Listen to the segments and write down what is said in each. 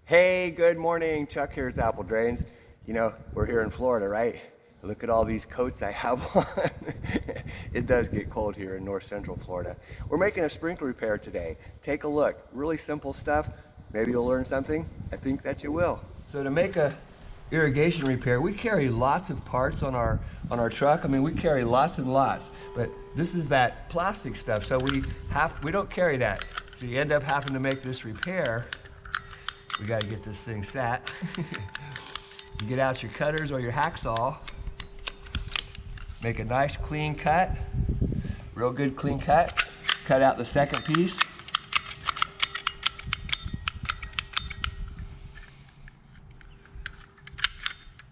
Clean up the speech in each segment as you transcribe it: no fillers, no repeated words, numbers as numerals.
Hey, good morning. Chuck here with Apple Drains. You know, we're here in Florida, right? Look at all these coats I have on. It does get cold here in north central Florida. We're making a sprinkler repair today. Take a look. Really simple stuff. Maybe you'll learn something. I think that you will. So to make a irrigation repair, we carry lots of parts on our truck. I mean, we carry lots and lots, but this is that plastic stuff, so we don't carry that. So you end up having to make this repair. We got to get this thing sat. You get out your cutters or your hacksaw, make a nice clean cut, real good clean cut. Cut out the second piece.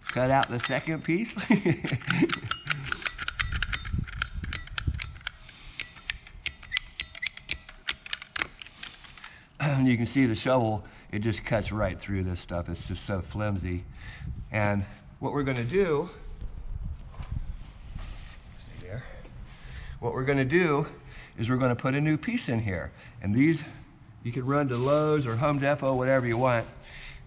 Cut out the second piece. And you can see the shovel, it just cuts right through this stuff. It's just so flimsy. And what we're gonna do, stay there. What we're gonna do is we're gonna put a new piece in here. And these, you can run to Lowe's or Home Depot, whatever you want.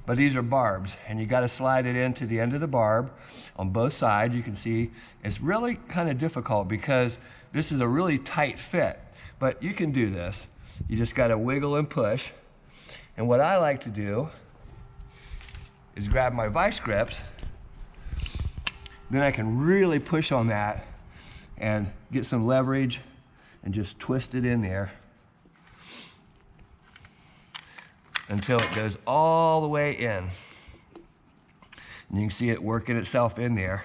But these are barbs, and you gotta slide it into the end of the barb on both sides. You can see it's really kind of difficult because this is a really tight fit, but you can do this. You just gotta wiggle and push. And what I like to do is grab my vice grips, then I can really push on that and get some leverage and just twist it in there until it goes all the way in. And you can see it working itself in there.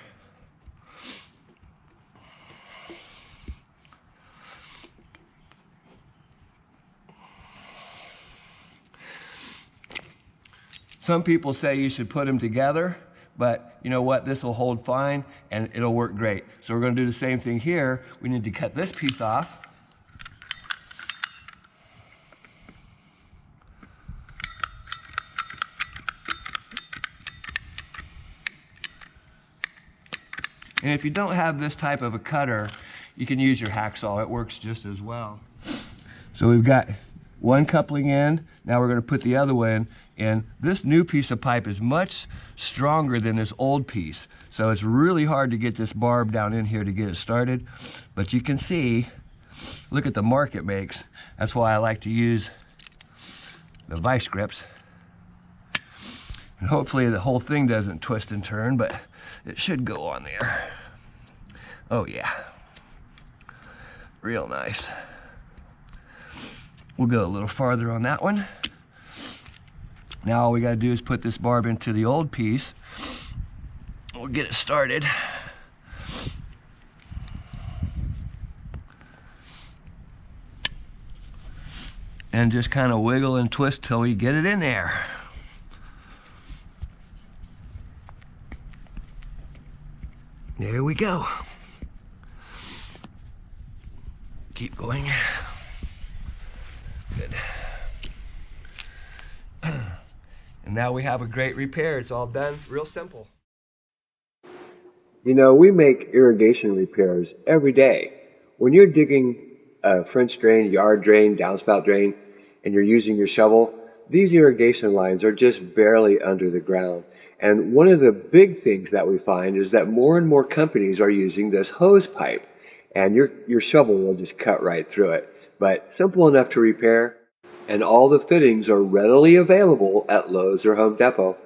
Some people say you should put them together, but you know what? This will hold fine and it'll work great. So we're going to do the same thing here. We need to cut this piece off. And if you don't have this type of a cutter, you can use your hacksaw. It works just as well. So we've got one coupling in. Now we're going to put the other one in. This new piece of pipe is much stronger than this old piece. So it's really hard to get this barb down in here to get it started. But you can see, look at the mark it makes. That's why I like to use the vice grips. And hopefully the whole thing doesn't twist and turn, but it should go on there. Oh yeah, real nice. We'll go a little farther on that one. Now all we gotta do is put this barb into the old piece. We'll get it started. And just kind of wiggle and twist till we get it in there. There we go. Keep going. Good. And now we have a great repair. It's all done real simple. You know, we make irrigation repairs every day. When you're digging a French drain, yard drain, downspout drain, and you're using your shovel, these irrigation lines are just barely under the ground. And one of the big things that we find is that more and more companies are using this hose pipe, and your shovel will just cut right through it. But simple enough to repair, and all the fittings are readily available at Lowe's or Home Depot.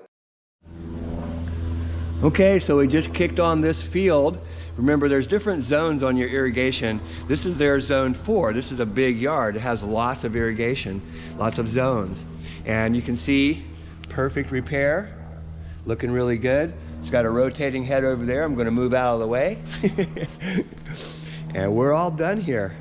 Okay, so we just kicked on this field. Remember, there's different zones on your irrigation. This is their zone 4. This is a big yard. It has lots of irrigation, lots of zones. And you can see, perfect repair. Looking really good. It's got a rotating head over there. I'm going to move out of the way. And we're all done here.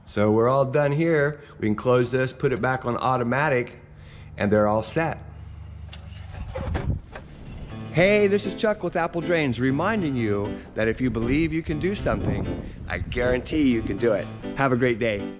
So we're all done here. We can close this, put it back on automatic, and they're all set. Hey, this is Chuck with Apple Drains, reminding you that if you believe you can do something, I guarantee you can do it. Have a great day.